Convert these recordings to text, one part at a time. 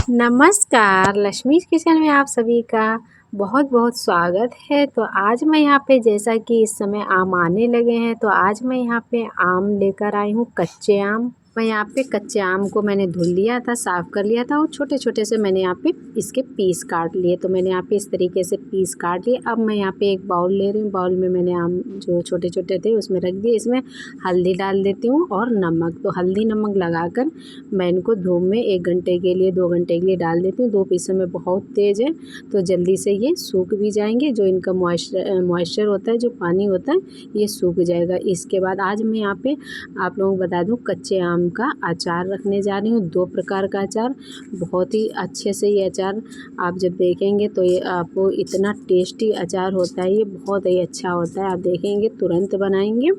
नमस्कार, लक्ष्मीज़ किचन में आप सभी का बहुत बहुत स्वागत है। तो आज मैं यहाँ पे, जैसा कि इस समय आम आने लगे हैं, तो आज मैं यहाँ पे आम लेकर आई हूँ, कच्चे आम। मैं यहाँ पे कच्चे आम को मैंने धुल लिया था, साफ़ कर लिया था और छोटे छोटे से मैंने यहाँ पे इसके पीस काट लिए। तो मैंने यहाँ पे इस तरीके से पीस काट लिए। अब मैं यहाँ पे एक बाउल ले रही हूँ। बाउल में मैंने आम जो छोटे छोटे थे उसमें रख दिए। इसमें हल्दी डाल देती हूँ और नमक। तो हल्दी नमक लगाकर मैं इनको धूप में 1 घंटे के लिए 2 घंटे के लिए डाल देती हूँ। धूप इस समय बहुत तेज़ है तो जल्दी से ये सूख भी जाएंगे। जो इनका मॉइस्चर होता है, जो पानी होता है, ये सूख जाएगा। इसके बाद आज मैं यहाँ पे आप लोगों को बता दूँ, कच्चे आम का अचार रखने जा रही हूँ। 2 प्रकार का अचार, बहुत ही अच्छे से ये अचार आप जब देखेंगे तो ये आपको इतना टेस्टी अचार होता है, ये बहुत ही अच्छा होता है। आप देखेंगे तुरंत बनाएंगे।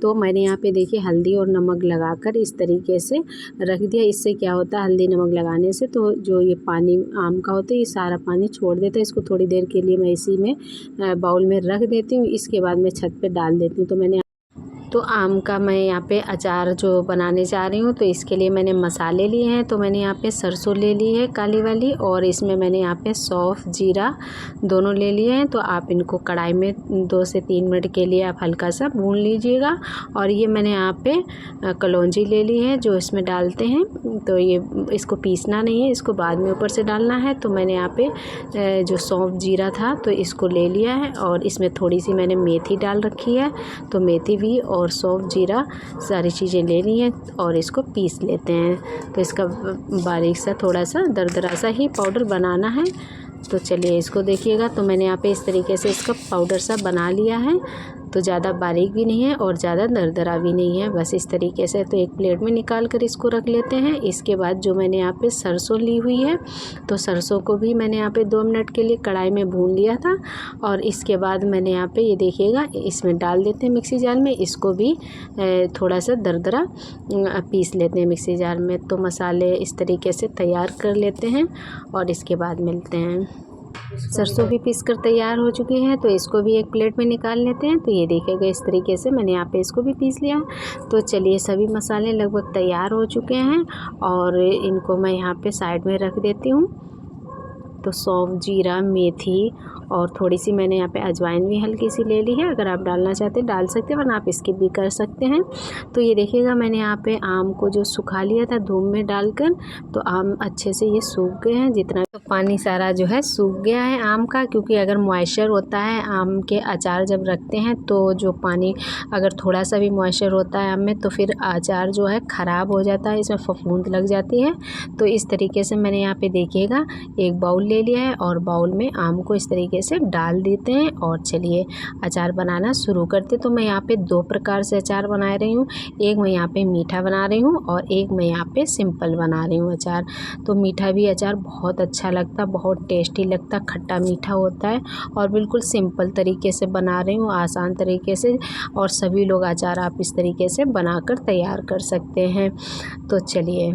तो मैंने यहाँ पे देखिए हल्दी और नमक लगाकर इस तरीके से रख दिया। इससे क्या होता है, हल्दी नमक लगाने से तो जो ये पानी आम का होता है ये सारा पानी छोड़ देता है। इसको थोड़ी देर के लिए मैं इसी में बाउल में रख देती हूँ। इसके बाद मैं छत पे डाल देती हूँ। तो आम का मैं यहाँ पे अचार जो बनाने जा रही हूँ, तो इसके लिए मैंने मसाले लिए हैं। तो मैंने यहाँ पे सरसों ले ली है काली वाली, और इसमें मैंने यहाँ पे सौंफ जीरा दोनों ले लिए हैं। तो आप इनको कढ़ाई में 2 से 3 मिनट के लिए आप हल्का सा भून लीजिएगा। और ये मैंने यहाँ पे कलौंजी ले ली है जो इसमें डालते हैं। तो ये इसको पीसना नहीं है, इसको बाद में ऊपर से डालना है। तो मैंने यहाँ पे जो सौंफ जीरा था तो इसको ले लिया है, और इसमें थोड़ी सी मैंने मेथी डाल रखी है। तो मेथी भी और सौंफ जीरा सारी चीज़ें लेनी है और इसको पीस लेते हैं। तो इसका बारीक सा थोड़ा सा दरदरा सा ही पाउडर बनाना है। तो चलिए इसको देखिएगा। तो मैंने यहाँ पे इस तरीके से इसका पाउडर सा बना लिया है। तो ज़्यादा बारीक भी नहीं है और ज़्यादा दरदरा भी नहीं है, बस इस तरीके से। तो एक प्लेट में निकाल कर इसको रख लेते हैं। इसके बाद जो मैंने यहाँ पे सरसों ली हुई है, तो सरसों को भी मैंने यहाँ पे 2 मिनट के लिए कढ़ाई में भून लिया था। और इसके बाद मैंने यहाँ पे ये देखिएगा इसमें डाल देते हैं मिक्सी जार में। इसको भी थोड़ा सा दरदरा पीस लेते हैं मिक्सी जार में। तो मसाले इस तरीके से तैयार कर लेते हैं और इसके बाद मिलते हैं। सरसों भी पीस कर तैयार हो चुकी है, तो इसको भी एक प्लेट में निकाल लेते हैं। तो ये देखिएगा इस तरीके से मैंने यहाँ पे इसको भी पीस लिया। तो चलिए सभी मसाले लगभग तैयार हो चुके हैं और इनको मैं यहाँ पे साइड में रख देती हूँ। तो सौंफ जीरा मेथी और थोड़ी सी मैंने यहाँ पे अजवाइन भी हल्की सी ले ली है। अगर आप डालना चाहते हैं डाल सकते हैं, वरना आप स्किप भी कर सकते हैं। तो ये देखिएगा मैंने यहाँ पे आम को जो सुखा लिया था धूप में डालकर, तो आम अच्छे से ये सूख गए हैं। जितना तो पानी सारा जो है सूख गया है आम का, क्योंकि अगर मॉइस्चर होता है आम के अचार जब रखते हैं तो जो पानी, अगर थोड़ा सा भी मॉइस्चर होता है आम में तो फिर अचार जो है ख़राब हो जाता है, इसमें फफूंद लग जाती है। तो इस तरीके से मैंने यहाँ पे देखिएगा एक बाउल ले लिया है और बाउल में आम को इस तरीके से डाल देते हैं और चलिए अचार बनाना शुरू करते। तो मैं यहाँ पे 2 प्रकार से अचार बना रही हूँ। एक मैं यहाँ पे मीठा बना रही हूँ और एक मैं यहाँ पे सिंपल बना रही हूँ अचार। तो मीठा भी अचार बहुत अच्छा लगता, बहुत टेस्टी लगता, खट्टा मीठा होता है और बिल्कुल सिंपल तरीके से बना रही हूँ, आसान तरीके से। और सभी लोग अचार आप इस तरीके से बनाकर तैयार कर सकते हैं। तो चलिए,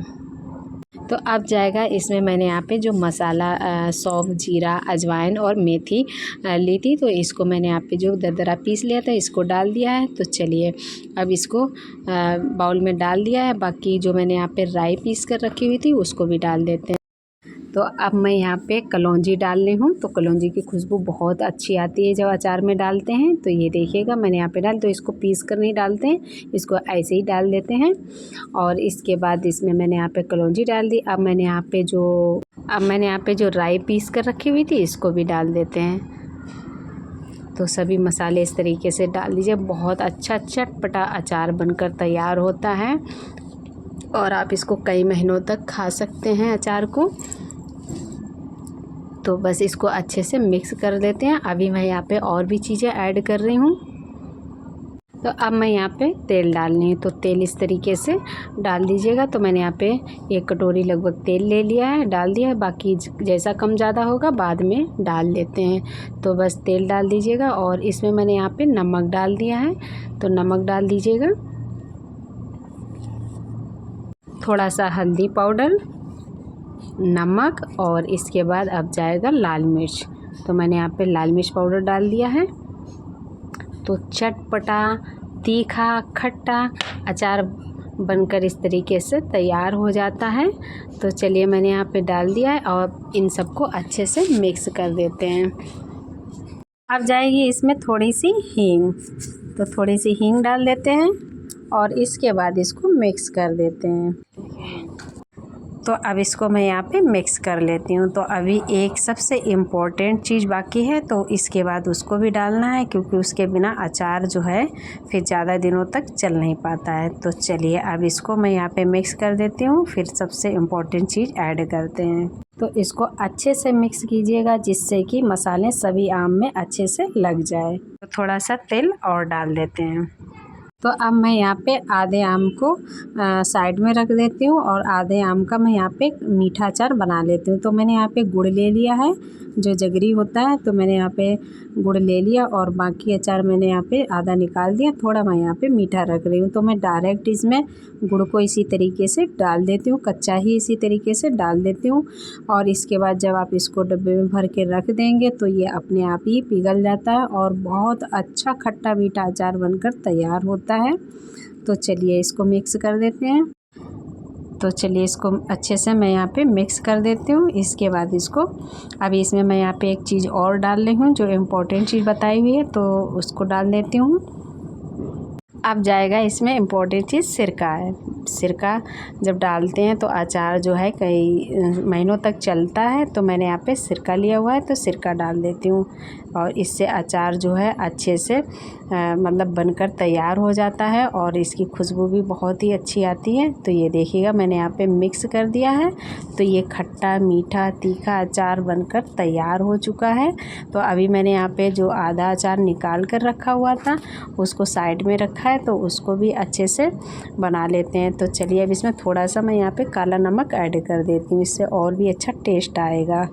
तो अब जाएगा इसमें मैंने यहाँ पे जो मसाला सौंफ जीरा अजवाइन और मेथी ली थी, तो इसको मैंने यहाँ पे जो दरदरा पीस लिया था इसको डाल दिया है। तो चलिए अब इसको बाउल में डाल दिया है। बाकी जो मैंने यहाँ पे राई पीस कर रखी हुई थी उसको भी डाल देते हैं। तो अब मैं यहाँ पे कलौंजी डाल रही हूँ। तो कलौंजी की खुशबू बहुत अच्छी आती है जब अचार में डालते हैं। तो ये देखिएगा मैंने यहाँ पे डाल, तो इसको पीस कर नहीं डालते हैं, इसको ऐसे ही डाल देते हैं। और इसके बाद इसमें मैंने यहाँ पे कलौंजी डाल दी। अब मैंने यहाँ पे जो राई पीस कर रखी हुई थी इसको भी डाल देते हैं। तो सभी मसाले इस तरीके से डाल दीजिए। बहुत अच्छा चटपटा अचार बनकर तैयार होता है और आप इसको कई महीनों तक खा सकते हैं अचार को। तो बस इसको अच्छे से मिक्स कर देते हैं। अभी मैं यहाँ पे और भी चीज़ें ऐड कर रही हूँ। तो अब मैं यहाँ पे तेल डालनी है। तो तेल इस तरीके से डाल दीजिएगा। तो मैंने यहाँ पे 1 कटोरी लगभग तेल ले लिया है, डाल दिया है। बाकी जैसा कम ज़्यादा होगा बाद में डाल लेते हैं। तो बस तेल डाल दीजिएगा और इसमें मैंने यहाँ पे नमक डाल दिया है। तो नमक डाल दीजिएगा, थोड़ा सा हल्दी पाउडर, नमक, और इसके बाद अब जाएगा लाल मिर्च। तो मैंने यहाँ पे लाल मिर्च पाउडर डाल दिया है। तो चटपटा तीखा खट्टा अचार बनकर इस तरीके से तैयार हो जाता है। तो चलिए मैंने यहाँ पे डाल दिया है और इन सबको अच्छे से मिक्स कर देते हैं। अब जाएगी इसमें थोड़ी सी हींग, तो थोड़ी सी हींग डाल देते हैं और इसके बाद इसको मिक्स कर देते हैं। तो अब इसको मैं यहाँ पे मिक्स कर लेती हूँ। तो अभी एक सबसे इम्पोर्टेंट चीज़ बाकी है, तो इसके बाद उसको भी डालना है, क्योंकि उसके बिना अचार जो है फिर ज़्यादा दिनों तक चल नहीं पाता है। तो चलिए अब इसको मैं यहाँ पे मिक्स कर देती हूँ, फिर सबसे इम्पोर्टेंट चीज़ ऐड करते हैं। तो इसको अच्छे से मिक्स कीजिएगा, जिससे कि मसाले सभी आम में अच्छे से लग जाए। तो थोड़ा सा तेल और डाल देते हैं। तो अब मैं यहाँ पे आधे आम को साइड में रख देती हूँ और आधे आम का मैं यहाँ पे मीठा अचार बना लेती हूँ। तो मैंने यहाँ पे गुड़ ले लिया है, जो जगरी होता है, तो मैंने यहाँ पे गुड़ ले लिया और बाकी अचार मैंने यहाँ पे आधा निकाल दिया, थोड़ा मैं यहाँ पे मीठा रख रही हूँ। तो मैं डायरेक्ट इसमें गुड़ को इसी तरीके से डाल देती हूँ, कच्चा ही इसी तरीके से डाल देती हूँ। और इसके बाद जब आप इसको डब्बे में भर के रख देंगे तो ये अपने आप ही पिघल जाता है और बहुत अच्छा खट्टा मीठा अचार बनकर तैयार होता है। तो चलिए इसको मिक्स कर देते हैं। तो चलिए इसको अच्छे से मैं यहाँ पे मिक्स कर देती हूँ। इसके बाद इसको अभी इसमें मैं यहाँ पे एक चीज़ और डाल रही हूँ, जो इम्पोर्टेंट चीज़ बताई हुई है, तो उसको डाल देती हूँ। अब जाएगा इसमें इम्पोर्टेंट चीज़ सिरका है। सिरका जब डालते हैं तो अचार जो है कई महीनों तक चलता है। तो मैंने यहाँ पे सिरका लिया हुआ है, तो सिरका डाल देती हूँ और इससे अचार जो है अच्छे से मतलब बनकर तैयार हो जाता है और इसकी खुशबू भी बहुत ही अच्छी आती है। तो ये देखिएगा मैंने यहाँ पे मिक्स कर दिया है, तो ये खट्टा मीठा तीखा अचार बनकर तैयार हो चुका है। तो अभी मैंने यहाँ पे जो आधा अचार निकाल कर रखा हुआ था उसको साइड में रखा है, तो उसको भी अच्छे से बना लेते हैं। तो चलिए अब इसमें थोड़ा सा मैं यहाँ पे काला नमक ऐड कर देती हूँ, इससे और भी अच्छा टेस्ट आएगा।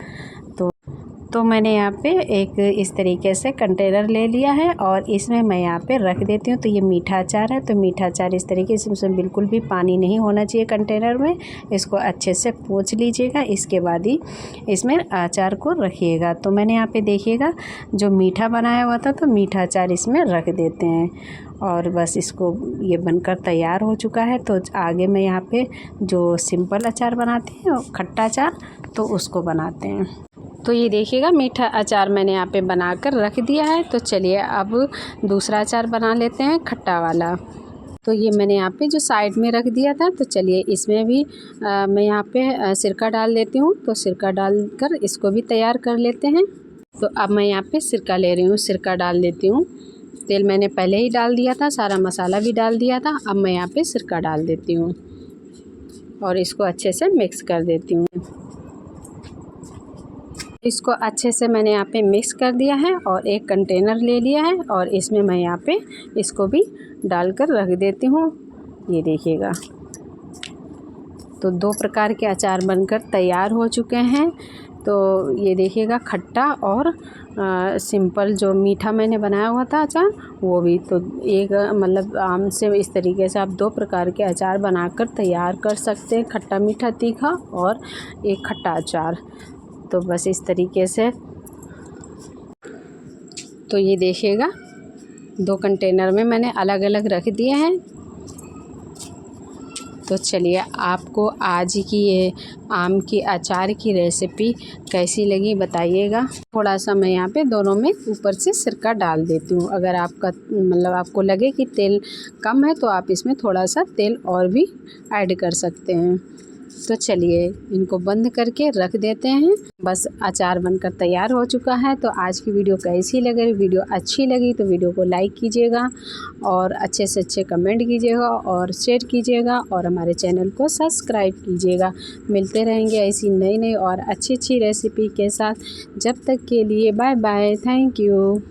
तो मैंने यहाँ पे एक इस तरीके से कंटेनर ले लिया है और इसमें मैं यहाँ पे रख देती हूँ। तो ये मीठा अचार है, तो मीठा अचार इस तरीके से, इसमें बिल्कुल भी पानी नहीं होना चाहिए कंटेनर में। इसको अच्छे से पोंछ लीजिएगा, इसके बाद ही इसमें अचार को रखिएगा। तो मैंने यहाँ पे देखिएगा जो मीठा बनाया हुआ था, तो मीठा अचार इसमें रख देते हैं और बस इसको ये बनकर तैयार हो चुका है। तो आगे मैं यहाँ पे जो सिंपल अचार बनाती हैं खट्टा अचार, तो उसको बनाते हैं। तो ये देखिएगा मीठा अचार मैंने यहाँ पे बनाकर रख दिया है। तो चलिए अब दूसरा अचार बना लेते हैं खट्टा वाला। तो ये मैंने यहाँ पे जो साइड में रख दिया था, तो चलिए इसमें भी मैं यहाँ पे सिरका डाल लेती हूँ। तो सिरका डालकर इसको भी तैयार कर लेते हैं। तो अब मैं यहाँ पे सिरका ले रही हूँ, सिरका डाल देती हूँ। तेल मैंने पहले ही डाल दिया था, सारा मसाला भी डाल दिया था। अब मैं यहाँ पे सिरका डाल देती हूँ और इसको अच्छे से मिक्स कर देती हूँ। इसको अच्छे से मैंने यहाँ पे मिक्स कर दिया है और एक कंटेनर ले लिया है और इसमें मैं यहाँ पे इसको भी डालकर रख देती हूँ। ये देखिएगा, तो दो प्रकार के अचार बनकर तैयार हो चुके हैं। तो ये देखिएगा खट्टा और सिंपल जो मीठा मैंने बनाया हुआ था अचार, वो भी। तो एक मतलब आम से इस तरीके से आप दो प्रकार के अचार बनाकर तैयार कर सकते हैं, खट्टा मीठा तीखा और एक खट्टा अचार। तो बस इस तरीके से। तो ये देखिएगा दो कंटेनर में मैंने अलग अलग रख दिए हैं। तो चलिए आपको आज की ये आम की अचार की रेसिपी कैसी लगी बताइएगा। थोड़ा सा मैं यहाँ पे दोनों में ऊपर से सिरका डाल देती हूँ। अगर आपका मतलब आपको लगे कि तेल कम है तो आप इसमें थोड़ा सा तेल और भी ऐड कर सकते हैं। तो चलिए इनको बंद करके रख देते हैं। बस अचार बनकर तैयार हो चुका है। तो आज की वीडियो कैसी लगी? वीडियो अच्छी लगी तो वीडियो को लाइक कीजिएगा और अच्छे से अच्छे कमेंट कीजिएगा और शेयर कीजिएगा और हमारे चैनल को सब्सक्राइब कीजिएगा। मिलते रहेंगे ऐसी नई नई और अच्छी अच्छी रेसिपी के साथ। जब तक के लिए बाय बाय, थैंक यू।